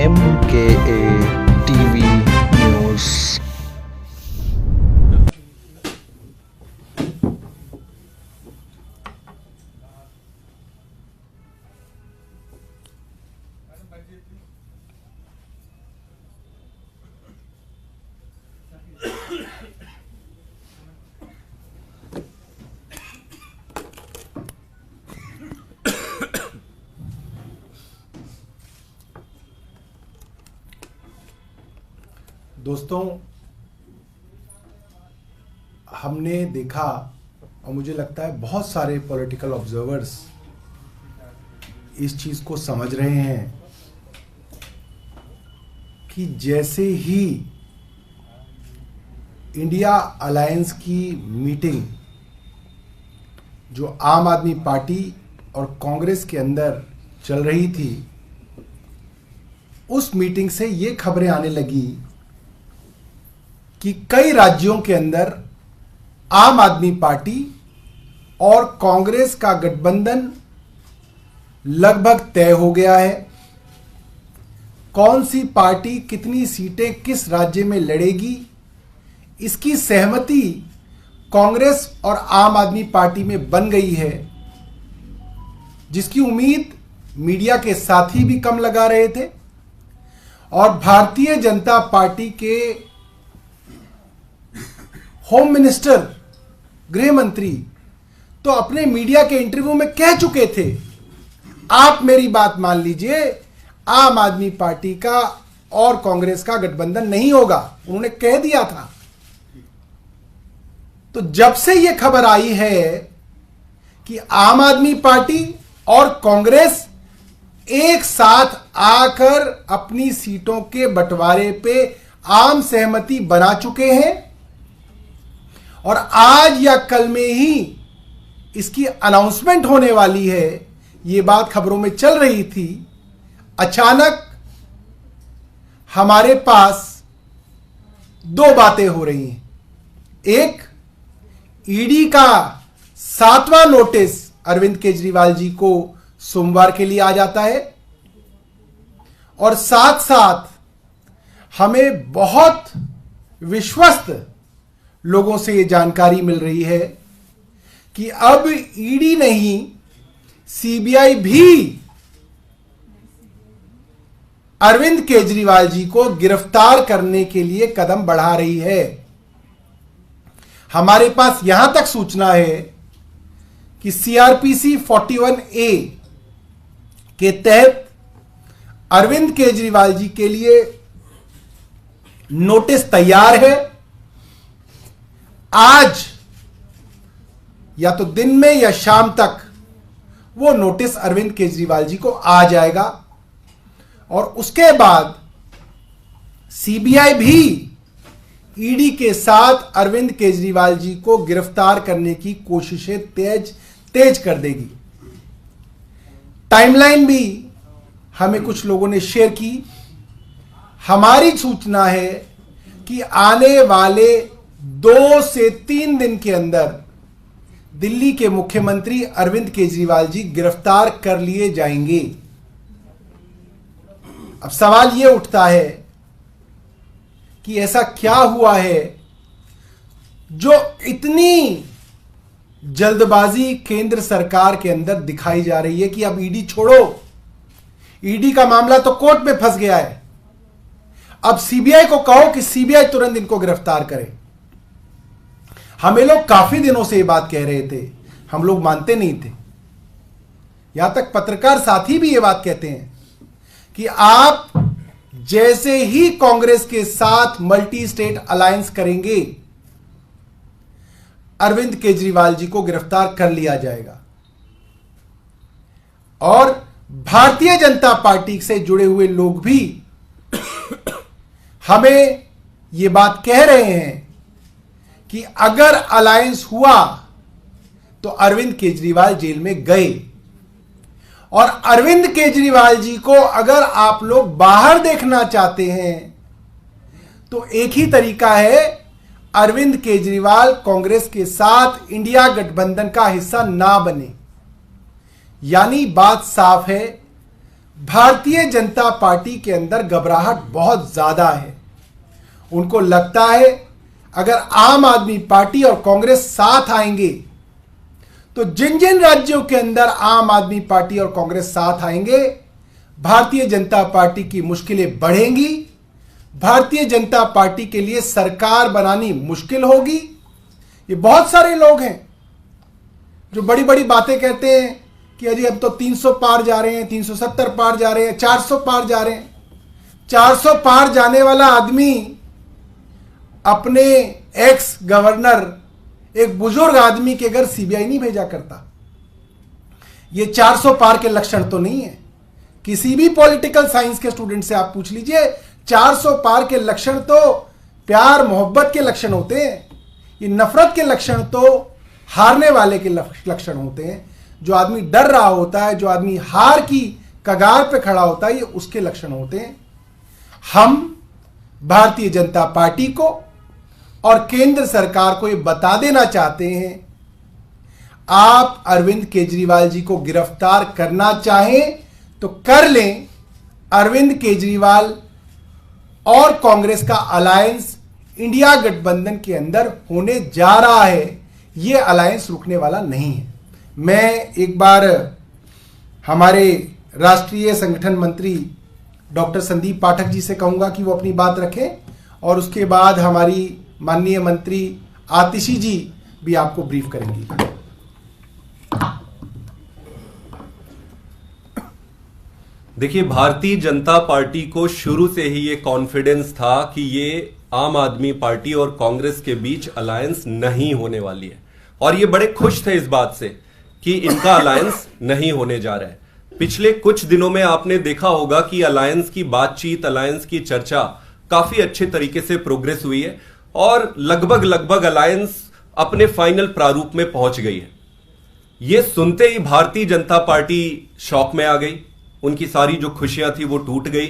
MKA TV news. दोस्तों, हमने देखा और मुझे लगता है बहुत सारे पॉलिटिकल ऑब्जर्वर्स इस चीज को समझ रहे हैं कि जैसे ही इंडिया अलायंस की मीटिंग जो आम आदमी पार्टी और कांग्रेस के अंदर चल रही थी, उस मीटिंग से ये खबरें आने लगी कि कई राज्यों के अंदर आम आदमी पार्टी और कांग्रेस का गठबंधन लगभग तय हो गया है। कौन सी पार्टी कितनी सीटें किस राज्य में लड़ेगी, इसकी सहमति कांग्रेस और आम आदमी पार्टी में बन गई है, जिसकी उम्मीद मीडिया के साथी भी कम लगा रहे थे। और भारतीय जनता पार्टी के होम मिनिस्टर, गृह मंत्री तो अपने मीडिया के इंटरव्यू में कह चुके थे, आप मेरी बात मान लीजिए, आम आदमी पार्टी का और कांग्रेस का गठबंधन नहीं होगा, उन्होंने कह दिया था। तो जब से यह खबर आई है कि आम आदमी पार्टी और कांग्रेस एक साथ आकर अपनी सीटों के बंटवारे पे आम सहमति बना चुके हैं और आज या कल में ही इसकी अनाउंसमेंट होने वाली है, ये बात खबरों में चल रही थी। अचानक हमारे पास दो बातें हो रही हैं। एक, ईडी का 7वां नोटिस अरविंद केजरीवाल जी को सोमवार के लिए आ जाता है और साथ साथ हमें बहुत विश्वस्त लोगों से यह जानकारी मिल रही है कि अब ईडी नहीं, सीबीआई भी अरविंद केजरीवाल जी को गिरफ्तार करने के लिए कदम बढ़ा रही है। हमारे पास यहां तक सूचना है कि सीआरपीसी 41A के तहत अरविंद केजरीवाल जी के लिए नोटिस तैयार है। आज या तो दिन में या शाम तक वो नोटिस अरविंद केजरीवाल जी को आ जाएगा और उसके बाद सीबीआई भी ईडी के साथ अरविंद केजरीवाल जी को गिरफ्तार करने की कोशिशें तेज कर देगी। टाइमलाइन भी हमें कुछ लोगों ने शेयर की। हमारी सूचना है कि आने वाले 2 से 3 दिन के अंदर दिल्ली के मुख्यमंत्री अरविंद केजरीवाल जी गिरफ्तार कर लिए जाएंगे। अब सवाल यह उठता है कि ऐसा क्या हुआ है जो इतनी जल्दबाजी केंद्र सरकार के अंदर दिखाई जा रही है कि अब ईडी छोड़ो, ईडी का मामला तो कोर्ट में फंस गया है, अब सीबीआई को कहो कि सीबीआई तुरंत इनको गिरफ्तार करे। हमें लोग काफी दिनों से ये बात कह रहे थे, हम लोग मानते नहीं थे। यहां तक पत्रकार साथी भी ये बात कहते हैं कि आप जैसे ही कांग्रेस के साथ मल्टी स्टेट अलायंस करेंगे, अरविंद केजरीवाल जी को गिरफ्तार कर लिया जाएगा। और भारतीय जनता पार्टी से जुड़े हुए लोग भी हमें यह बात कह रहे हैं कि अगर अलायंस हुआ तो अरविंद केजरीवाल जेल में गए, और अरविंद केजरीवाल जी को अगर आप लोग बाहर देखना चाहते हैं तो एक ही तरीका है, अरविंद केजरीवाल कांग्रेस के साथ इंडिया गठबंधन का हिस्सा ना बने। यानी बात साफ है, भारतीय जनता पार्टी के अंदर घबराहट बहुत ज्यादा है। उनको लगता है अगर आम आदमी पार्टी और कांग्रेस साथ आएंगे तो जिन जिन राज्यों के अंदर आम आदमी पार्टी और कांग्रेस साथ आएंगे, भारतीय जनता पार्टी की मुश्किलें बढ़ेंगी, भारतीय जनता पार्टी के लिए सरकार बनानी मुश्किल होगी। ये बहुत सारे लोग हैं जो बड़ी बड़ी बातें कहते हैं कि अजी अब तो 300 पार जा रहे हैं, 370 पार जा रहे हैं, 400 पार जा रहे हैं। 400 पार जाने वाला आदमी अपने एक्स गवर्नर, एक बुजुर्ग आदमी के घर सीबीआई नहीं भेजा करता। ये 400 पार के लक्षण तो नहीं है। किसी भी पॉलिटिकल साइंस के स्टूडेंट से आप पूछ लीजिए, 400 पार के लक्षण तो प्यार मोहब्बत के लक्षण होते हैं। ये नफरत के लक्षण तो हारने वाले के लक्षण होते हैं। जो आदमी डर रहा होता है, जो आदमी हार की कगार पे खड़ा होता है, ये उसके लक्षण होते हैं। हम भारतीय जनता पार्टी को और केंद्र सरकार को ये बता देना चाहते हैं, आप अरविंद केजरीवाल जी को गिरफ्तार करना चाहें तो कर लें। अरविंद केजरीवाल और कांग्रेस का अलायंस इंडिया गठबंधन के अंदर होने जा रहा है। यह अलायंस रुकने वाला नहीं है। मैं एक बार हमारे राष्ट्रीय संगठन मंत्री डॉक्टर संदीप पाठक जी से कहूंगा कि वो अपनी बात रखें, और उसके बाद हमारी माननीय मंत्री आतिशी जी भी आपको ब्रीफ करेंगी। देखिए, भारतीय जनता पार्टी को शुरू से ही ये कॉन्फिडेंस था कि ये आम आदमी पार्टी और कांग्रेस के बीच अलायंस नहीं होने वाली है, और ये बड़े खुश थे इस बात से कि इनका अलायंस नहीं होने जा रहा है। पिछले कुछ दिनों में आपने देखा होगा कि अलायंस की बातचीत, अलायंस की चर्चा काफी अच्छे तरीके से प्रोग्रेस हुई है और लगभग अलायंस अपने फाइनल प्रारूप में पहुंच गई है। यह सुनते ही भारतीय जनता पार्टी शॉक में आ गई। उनकी सारी जो खुशियां थी वो टूट गई।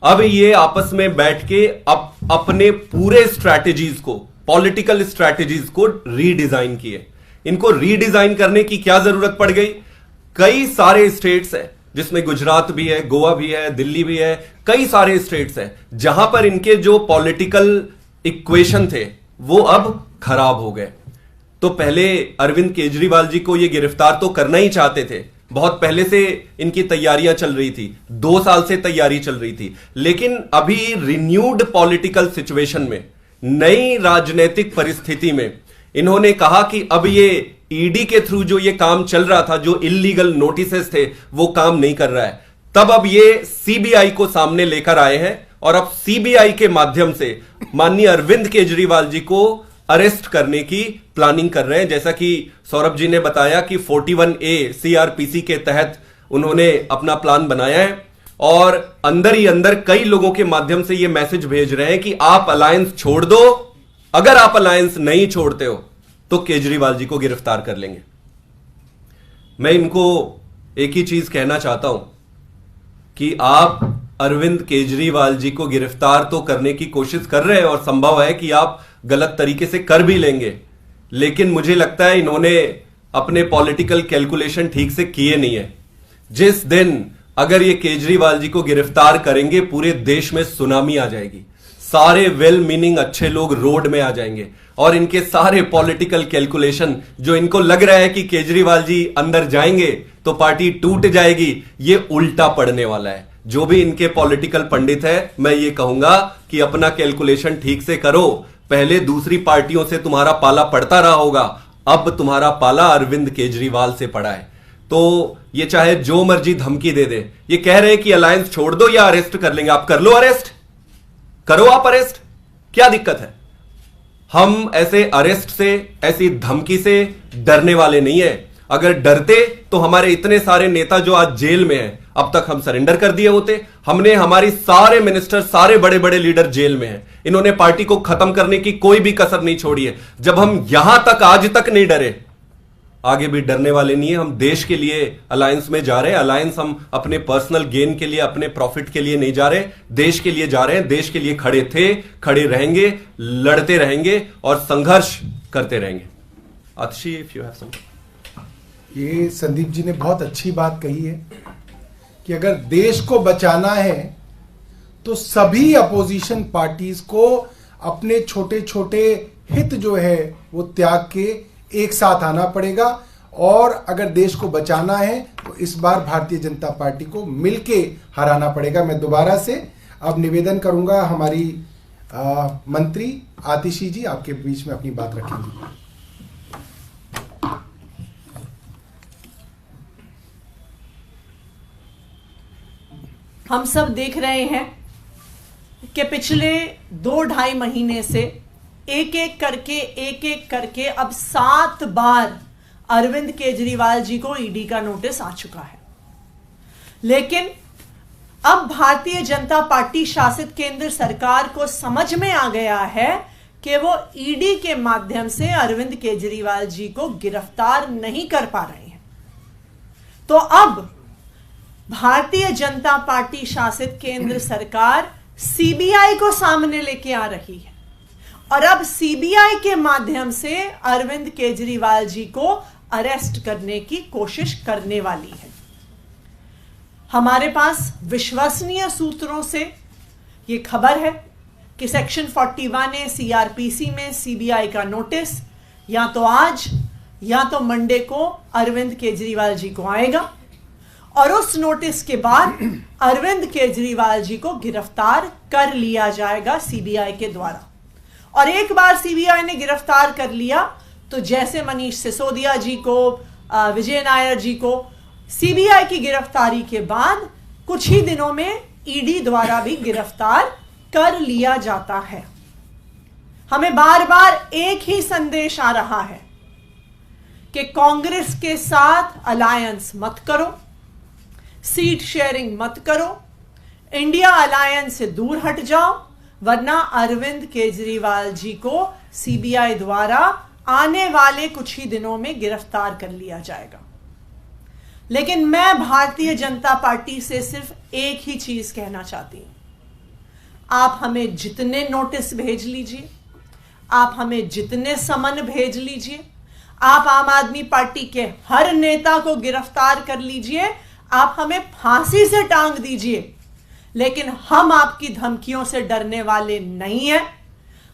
अब ये आपस में बैठ के अपने पूरे स्ट्रैटेजीज को, पॉलिटिकल स्ट्रैटेजीज को रीडिजाइन किए। इनको रीडिजाइन करने की क्या जरूरत पड़ गई? कई सारे स्टेट्स हैं, जिसमें गुजरात भी है, गोवा भी है, दिल्ली भी है, कई सारे स्टेट्स हैं जहां पर इनके जो पॉलिटिकल इक्वेशन थे वो अब खराब हो गए। तो पहले अरविंद केजरीवाल जी को ये गिरफ्तार तो करना ही चाहते थे, बहुत पहले से इनकी तैयारियां चल रही थी, 2 साल से तैयारी चल रही थी। लेकिन अभी रिन्यूड पॉलिटिकल सिचुएशन में, नई राजनीतिक परिस्थिति में इन्होंने कहा कि अब ये ईडी के थ्रू जो ये काम चल रहा था, जो इल्लीगल नोटिसेस थे, वो काम नहीं कर रहा है। तब अब ये सीबीआई को सामने लेकर आए हैं और अब सीबीआई के माध्यम से माननीय अरविंद केजरीवाल जी को अरेस्ट करने की प्लानिंग कर रहे हैं। जैसा कि सौरभ जी ने बताया कि 41A सीआरपीसी के तहत उन्होंने अपना प्लान बनाया है और अंदर ही अंदर कई लोगों के माध्यम से यह मैसेज भेज रहे हैं कि आप अलायंस छोड़ दो, अगर आप अलायंस नहीं छोड़ते हो तो केजरीवाल जी को गिरफ्तार कर लेंगे। मैं इनको एक ही चीज कहना चाहता हूं कि आप अरविंद केजरीवाल जी को गिरफ्तार तो करने की कोशिश कर रहे हैं और संभव है कि आप गलत तरीके से कर भी लेंगे, लेकिन मुझे लगता है इन्होंने अपने पॉलिटिकल कैलकुलेशन ठीक से किए नहीं है। जिस दिन अगर ये केजरीवाल जी को गिरफ्तार करेंगे, पूरे देश में सुनामी आ जाएगी, सारे वेल मीनिंग अच्छे लोग रोड में आ जाएंगे और इनके सारे पॉलिटिकल कैलकुलेशन, जो इनको लग रहा है कि केजरीवाल जी अंदर जाएंगे तो पार्टी टूट जाएगी, ये उल्टा पड़ने वाला है। जो भी इनके पॉलिटिकल पंडित है, मैं ये कहूंगा कि अपना कैलकुलेशन ठीक से करो। पहले दूसरी पार्टियों से तुम्हारा पाला पड़ता रहा होगा, अब तुम्हारा पाला अरविंद केजरीवाल से पड़ा है। तो ये चाहे जो मर्जी धमकी दे दे, ये कह रहे हैं कि अलायंस छोड़ दो या अरेस्ट कर लेंगे। आप कर लो अरेस्ट, करो आप अरेस्ट, क्या दिक्कत है? हम ऐसे अरेस्ट से, ऐसी धमकी से डरने वाले नहीं है। अगर डरते तो हमारे इतने सारे नेता जो आज जेल में हैं, अब तक हम सरेंडर कर दिए होते। हमने हमारी सारे मिनिस्टर, सारे बड़े बड़े लीडर जेल में हैं। इन्होंने पार्टी को खत्म करने की कोई भी कसर नहीं छोड़ी है। जब हम यहां तक आज तक नहीं डरे, आगे भी डरने वाले नहीं है। हम देश के लिए अलायंस में जा रहे हैं। अलायंस हम अपने पर्सनल गेन के लिए, अपने प्रॉफिट के लिए नहीं जा रहे, देश के लिए जा रहे हैं। देश के लिए खड़े थे, खड़े रहेंगे, लड़ते रहेंगे और संघर्ष करते रहेंगे। आतिशी, इफ यू हैव समथिंग। ये संदीप जी ने बहुत अच्छी बात कही है कि अगर देश को बचाना है तो सभी अपोजिशन पार्टीज को अपने छोटे छोटे हित जो है वो त्याग के एक साथ आना पड़ेगा। और अगर देश को बचाना है तो इस बार भारतीय जनता पार्टी को मिलके हराना पड़ेगा। मैं दोबारा से अब निवेदन करूंगा, हमारी मंत्री आतिशी जी आपके बीच में अपनी बात रखेंगी। हम सब देख रहे हैं कि पिछले 2-2.5 महीने से एक एक करके अब 7 बार अरविंद केजरीवाल जी को ईडी का नोटिस आ चुका है। लेकिन अब भारतीय जनता पार्टी शासित केंद्र सरकार को समझ में आ गया है कि वो ईडी के माध्यम से अरविंद केजरीवाल जी को गिरफ्तार नहीं कर पा रहे हैं। तो अब भारतीय जनता पार्टी शासित केंद्र सरकार सीबीआई को सामने लेके आ रही है और अब सीबीआई के माध्यम से अरविंद केजरीवाल जी को अरेस्ट करने की कोशिश करने वाली है। हमारे पास विश्वसनीय सूत्रों से यह खबर है कि सेक्शन 41A सीआरपीसी में सीबीआई का नोटिस या तो आज या तो मंडे को अरविंद केजरीवाल जी को आएगा और उस नोटिस के बाद अरविंद केजरीवाल जी को गिरफ्तार कर लिया जाएगा सीबीआई के द्वारा। और एक बार सीबीआई ने गिरफ्तार कर लिया तो जैसे मनीष सिसोदिया जी को, विजय नायर जी को सीबीआई की गिरफ्तारी के बाद कुछ ही दिनों में ईडी द्वारा भी गिरफ्तार कर लिया जाता है। हमें बार बार एक ही संदेश आ रहा है कि कांग्रेस के साथ अलायंस मत करो, सीट शेयरिंग मत करो, इंडिया अलायंस से दूर हट जाओ, वरना अरविंद केजरीवाल जी को सीबीआई द्वारा आने वाले कुछ ही दिनों में गिरफ्तार कर लिया जाएगा। लेकिन मैं भारतीय जनता पार्टी से सिर्फ एक ही चीज कहना चाहती हूं, आप हमें जितने नोटिस भेज लीजिए, आप हमें जितने समन भेज लीजिए, आप आम आदमी पार्टी के हर नेता को गिरफ्तार कर लीजिए, आप हमें फांसी से टांग दीजिए, लेकिन हम आपकी धमकियों से डरने वाले नहीं हैं।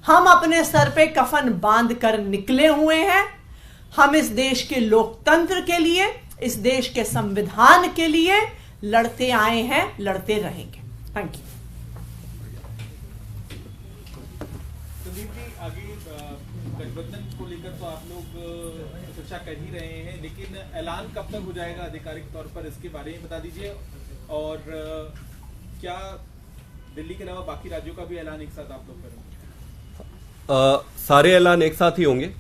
हम अपने सर पे कफन बांध कर निकले हुए हैं। हम इस देश के लोकतंत्र के लिए, इस देश के संविधान के लिए लड़ते आए हैं, लड़ते रहेंगे। Thank you. संदीप जी, आगे गठबंधन को लेकर तो आप लोग चर्चा कर ही रहे हैं, लेकिन ऐलान कब तक हो जाएगा आधिकारिक तौर पर, इसके बारे में बता दीजिए। और क्या दिल्ली के अलावा बाकी राज्यों का भी ऐलान एक साथ आप लोग करेंगे? सारे ऐलान एक साथ ही होंगे।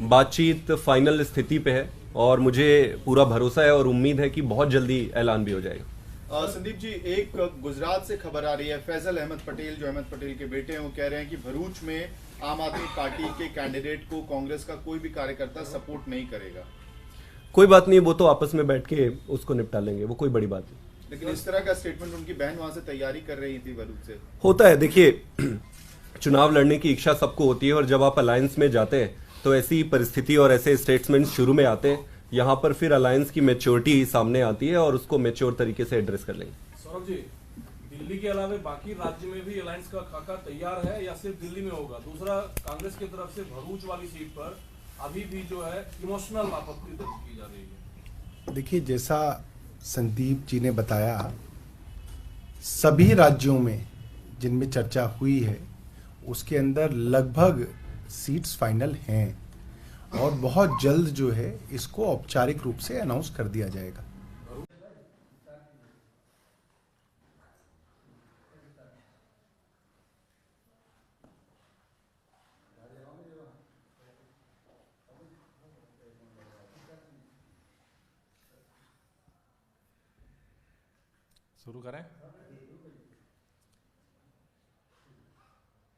बातचीत फाइनल स्थिति पे है और मुझे पूरा भरोसा है और उम्मीद है कि बहुत जल्दी ऐलान भी हो जाएगा। संदीप जी, एक गुजरात से खबर आ रही है, फैजल अहमद पटेल जो अहमद पटेल के बेटे हैं, वो कह रहे हैं कि भरूच में आम आदमी पार्टी के कैंडिडेट को कांग्रेस का कोई भी कार्यकर्ता सपोर्ट नहीं करेगा। कोई बात नहीं, वो तो आपस में बैठ के उसको निपटा लेंगे, वो कोई बड़ी बात नहीं। लेकिन इस तरह का स्टेटमेंट उनकी बहन वहां से तैयारी कर रही थी भरूच से। होता है, देखिए चुनाव लड़ने की इच्छा सबको होती है और जब आप अलायंस में जाते हैं तो ऐसी परिस्थिति और ऐसे स्टेटमेंट शुरू में आते हैं। यहाँ पर फिर अलायंस की मैच्योरिटी सामने आती है और उसको मैच्योर तरीके से एड्रेस कर लेंगे। सौरभ जी, दिल्ली के अलावा बाकी राज्य में भी अलायंस का खाका तैयार है या सिर्फ दिल्ली में होगा? दूसरा, कांग्रेस की तरफ से भरूच वाली सीट पर अभी भी जो है इमोशनल आपत्ति दर्ज की जा रही है। देखिए, जैसा संदीप जी ने बताया, सभी राज्यों में जिनमें चर्चा हुई है उसके अंदर लगभग सीट्स फाइनल हैं और बहुत जल्द जो है इसको औपचारिक रूप से अनाउंस कर दिया जाएगा। शुरू करें।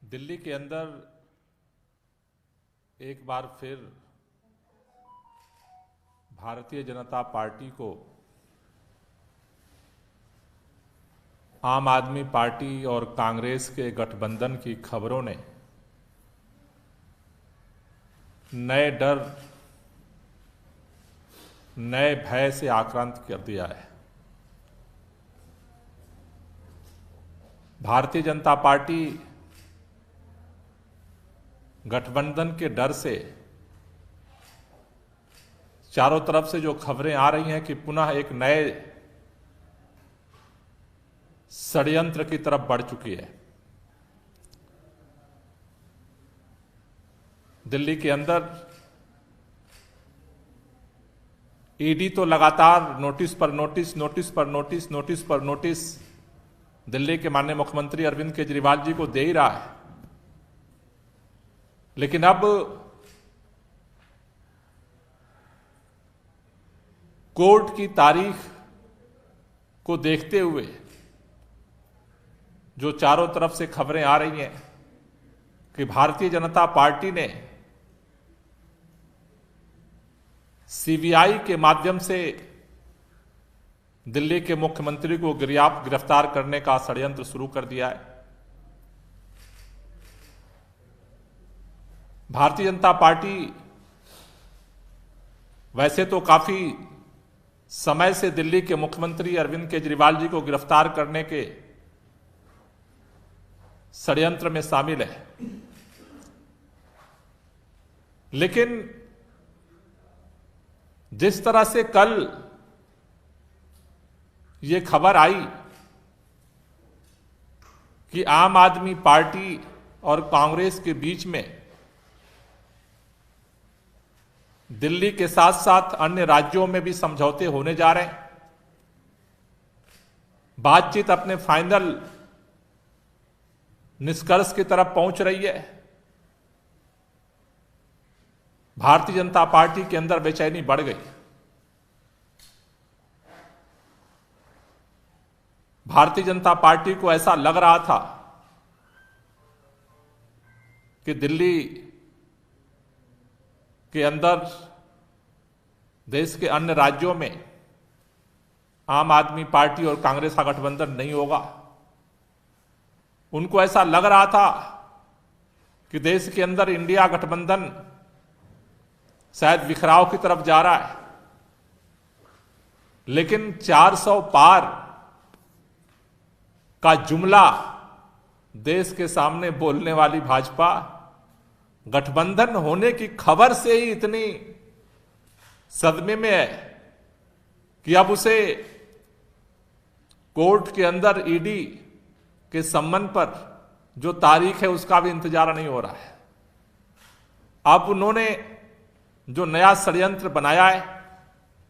दिल्ली के अंदर एक बार फिर भारतीय जनता पार्टी को आम आदमी पार्टी और कांग्रेस के गठबंधन की खबरों ने नए डर, नए भय से आक्रांत कर दिया है। भारतीय जनता पार्टी गठबंधन के डर से चारों तरफ से जो खबरें आ रही हैं कि पुनः एक नए षड्यंत्र की तरफ बढ़ चुकी है। दिल्ली के अंदर ईडी तो लगातार नोटिस पर नोटिस, नोटिस पर नोटिस, नोटिस पर नोटिस दिल्ली के माननीय मुख्यमंत्री अरविंद केजरीवाल जी को दे ही रहा है, लेकिन अब कोर्ट की तारीख को देखते हुए जो चारों तरफ से खबरें आ रही हैं कि भारतीय जनता पार्टी ने सीबीआई के माध्यम से दिल्ली के मुख्यमंत्री को गिरफ्तार करने का षड्यंत्र शुरू कर दिया है। भारतीय जनता पार्टी वैसे तो काफी समय से दिल्ली के मुख्यमंत्री अरविंद केजरीवाल जी को गिरफ्तार करने के षड्यंत्र में शामिल है, लेकिन जिस तरह से कल ये खबर आई कि आम आदमी पार्टी और कांग्रेस के बीच में दिल्ली के साथ साथ अन्य राज्यों में भी समझौते होने जा रहे हैं, बातचीत अपने फाइनल निष्कर्ष की तरफ पहुंच रही है, भारतीय जनता पार्टी के अंदर बेचैनी बढ़ गई। भारतीय जनता पार्टी को ऐसा लग रहा था कि दिल्ली के अंदर देश के अन्य राज्यों में आम आदमी पार्टी और कांग्रेस का गठबंधन नहीं होगा। उनको ऐसा लग रहा था कि देश के अंदर इंडिया गठबंधन शायद बिखराव की तरफ जा रहा है, लेकिन 400 पार का जुमला देश के सामने बोलने वाली भाजपा गठबंधन होने की खबर से ही इतनी सदमे में है कि अब उसे कोर्ट के अंदर ईडी के सम्मन पर जो तारीख है उसका भी इंतजार नहीं हो रहा है। अब उन्होंने जो नया षड्यंत्र बनाया है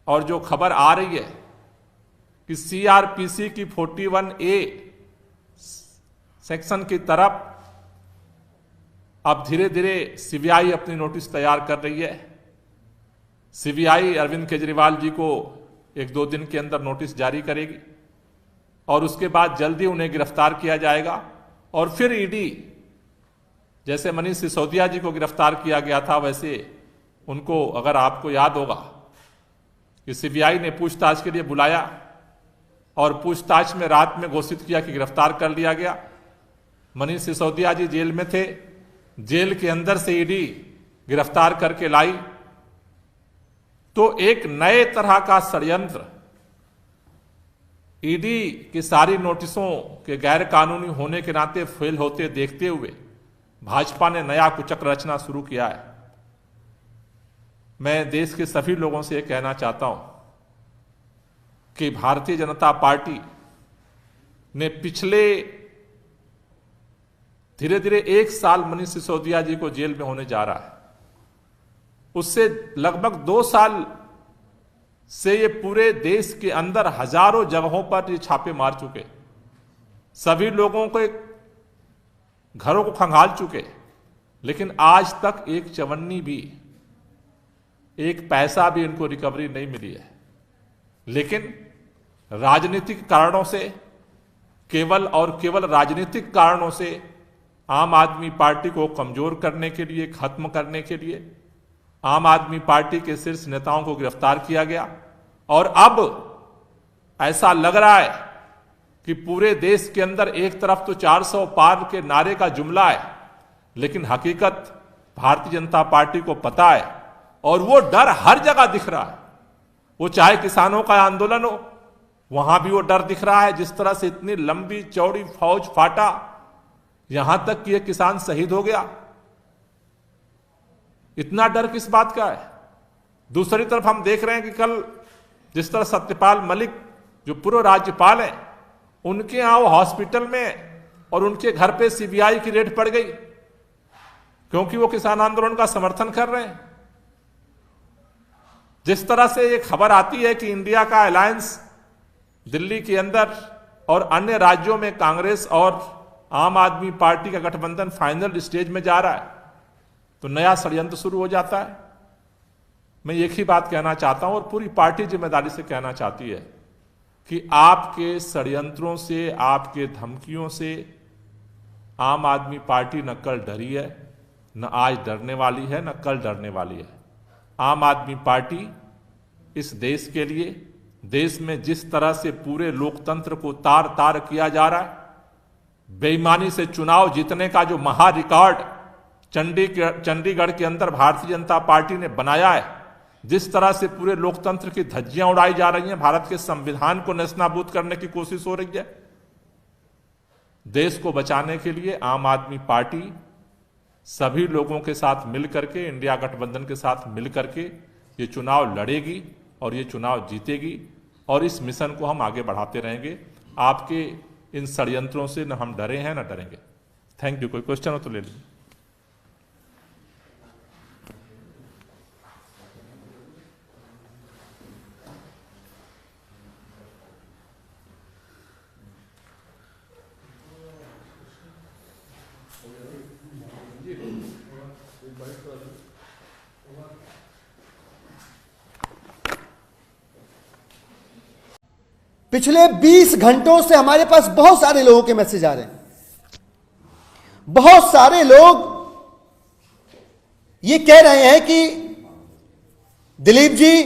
और जो खबर आ रही है कि सीआरपीसी की 41A सेक्शन की तरफ अब धीरे धीरे सीबीआई अपनी नोटिस तैयार कर रही है। सीबीआई अरविंद केजरीवाल जी को 1-2 दिन के अंदर नोटिस जारी करेगी और उसके बाद जल्दी उन्हें गिरफ्तार किया जाएगा और फिर ईडी जैसे मनीष सिसोदिया जी को गिरफ्तार किया गया था वैसे उनको, अगर आपको याद होगा, कि सीबीआई ने पूछताछ के लिए बुलाया और पूछताछ में रात में घोषित किया कि गिरफ्तार कर लिया गया। मनीष सिसोदिया जी जेल में थे, जेल के अंदर से ईडी गिरफ्तार करके लाई। तो एक नए तरह का षड्यंत्र ईडी की सारी नोटिसों के गैर कानूनी होने के नाते फेल होते देखते हुए भाजपा ने नया कुचक्र रचना शुरू किया है। मैं देश के सभी लोगों से यह कहना चाहता हूं कि भारतीय जनता पार्टी ने पिछले धीरे धीरे 1 साल मनीष सिसोदिया जी को जेल में होने जा रहा है, उससे लगभग 2 साल से ये पूरे देश के अंदर हजारों जगहों पर ये छापे मार चुके, सभी लोगों के घरों को खंगाल चुके, लेकिन आज तक एक चवन्नी भी, एक पैसा भी इनको रिकवरी नहीं मिली है। लेकिन राजनीतिक कारणों से, केवल और केवल राजनीतिक कारणों से आम आदमी पार्टी को कमजोर करने के लिए, खत्म करने के लिए आम आदमी पार्टी के शीर्ष नेताओं को गिरफ्तार किया गया और अब ऐसा लग रहा है कि पूरे देश के अंदर एक तरफ तो 400 पार के नारे का जुमला है, लेकिन हकीकत भारतीय जनता पार्टी को पता है और वो डर हर जगह दिख रहा है। वो चाहे किसानों का आंदोलन हो, वहां भी वो डर दिख रहा है। जिस तरह से इतनी लंबी चौड़ी फौज फाटा, यहां तक कि एक किसान शहीद हो गया, इतना डर किस बात का है? दूसरी तरफ हम देख रहे हैं कि कल जिस तरह सत्यपाल मलिक जो पूर्व राज्यपाल हैं, उनके यहां वो हॉस्पिटल में और उनके घर पे सीबीआई की रेड पड़ गई, क्योंकि वो किसान आंदोलन का समर्थन कर रहे हैं। जिस तरह से ये खबर आती है कि इंडिया का अलायंस दिल्ली के अंदर और अन्य राज्यों में कांग्रेस और आम आदमी पार्टी का गठबंधन फाइनल स्टेज में जा रहा है, तो नया षड्यंत्र शुरू हो जाता है। मैं एक ही बात कहना चाहता हूं और पूरी पार्टी जिम्मेदारी से कहना चाहती है कि आपके षड्यंत्रों से, आपके धमकियों से आम आदमी पार्टी न कल डरी है, न आज डरने वाली है, न कल डरने वाली है। आम आदमी पार्टी इस देश के लिए, देश में जिस तरह से पूरे लोकतंत्र को तार तार किया जा रहा है, बेईमानी से चुनाव जीतने का जो महा रिकॉर्ड चंडीगढ़ के अंदर भारतीय जनता पार्टी ने बनाया है, जिस तरह से पूरे लोकतंत्र की धज्जियां उड़ाई जा रही हैं, भारत के संविधान को नेस्तनाबूद करने की कोशिश हो रही है, देश को बचाने के लिए आम आदमी पार्टी सभी लोगों के साथ मिलकर के, इंडिया गठबंधन के साथ मिलकर के ये चुनाव लड़ेगी और ये चुनाव जीतेगी, और इस मिशन को हम आगे बढ़ाते रहेंगे। आपके इन षड्यंत्रों से न हम डरे हैं न डरेंगे। Thank you. कोई क्वेश्चन हो तो ले लीजिए। पिछले 20 घंटों से हमारे पास बहुत सारे लोगों के मैसेज आ रहे हैं। बहुत सारे लोग ये कह रहे हैं कि दिलीप जी,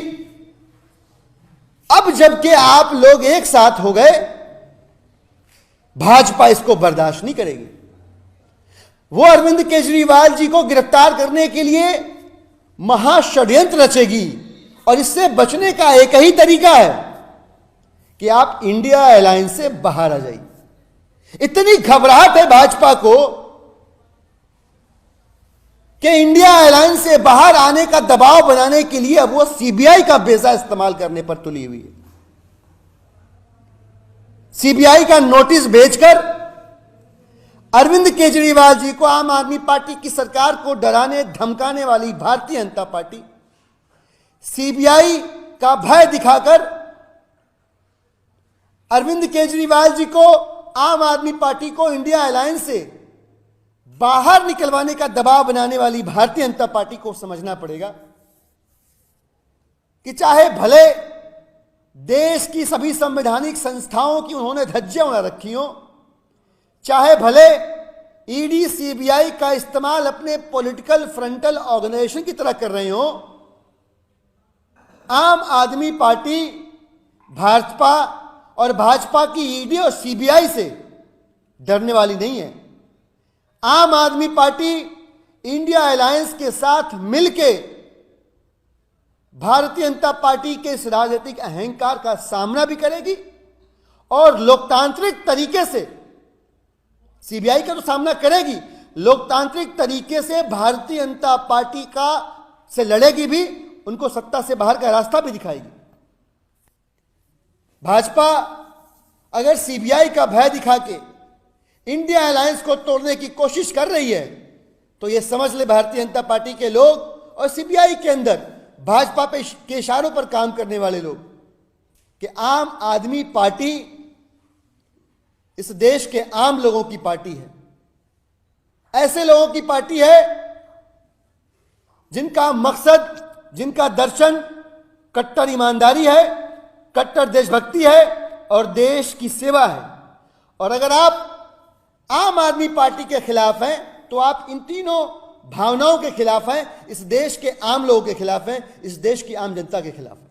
अब जबकि आप लोग एक साथ हो गए, भाजपा इसको बर्दाश्त नहीं करेगी। वो अरविंद केजरीवाल जी को गिरफ्तार करने के लिए महाषड्यंत्र रचेगी, और इससे बचने का एक ही तरीका है कि आप इंडिया अलायंस से बाहर आ जाइए। इतनी घबराहट है भाजपा को कि इंडिया अलायंस से बाहर आने का दबाव बनाने के लिए अब वो सीबीआई का बेजा इस्तेमाल करने पर तुली हुई है। सीबीआई का नोटिस भेजकर अरविंद केजरीवाल जी को, आम आदमी पार्टी की सरकार को डराने धमकाने वाली भारतीय जनता पार्टी सीबीआई का भय दिखाकर अरविंद केजरीवाल जी को, आम आदमी पार्टी को इंडिया अलायंस से बाहर निकलवाने का दबाव बनाने वाली भारतीय जनता पार्टी को समझना पड़ेगा कि चाहे भले देश की सभी संवैधानिक संस्थाओं की उन्होंने धज्जियां उड़ा रखी हो, चाहे भले ईडी सीबीआई का इस्तेमाल अपने पॉलिटिकल फ्रंटल ऑर्गेनाइजेशन की तरह कर रहे हो, आम आदमी पार्टी भाजपा और भाजपा की ईडी और सीबीआई से डरने वाली नहीं है। आम आदमी पार्टी इंडिया अलायंस के साथ मिलके भारतीय जनता पार्टी के इस राजनीतिक अहंकार का सामना भी करेगी और लोकतांत्रिक तरीके से, सीबीआई का तो सामना करेगी, लोकतांत्रिक तरीके से भारतीय जनता पार्टी का से लड़ेगी भी, उनको सत्ता से बाहर का रास्ता भी दिखाएगी। भाजपा अगर सीबीआई का भय दिखा के इंडिया अलायंस को तोड़ने की कोशिश कर रही है, तो यह समझ ले भारतीय जनता पार्टी के लोग और सीबीआई के अंदर भाजपा के इशारों पर काम करने वाले लोग कि आम आदमी पार्टी इस देश के आम लोगों की पार्टी है। ऐसे लोगों की पार्टी है जिनका मकसद, जिनका दर्शन कट्टर ईमानदारी है, कट्टर देशभक्ति है और देश की सेवा है। और अगर आप आम आदमी पार्टी के खिलाफ हैं तो आप इन तीनों भावनाओं के खिलाफ हैं, इस देश के आम लोगों के खिलाफ हैं, इस देश की आम जनता के खिलाफ हैं।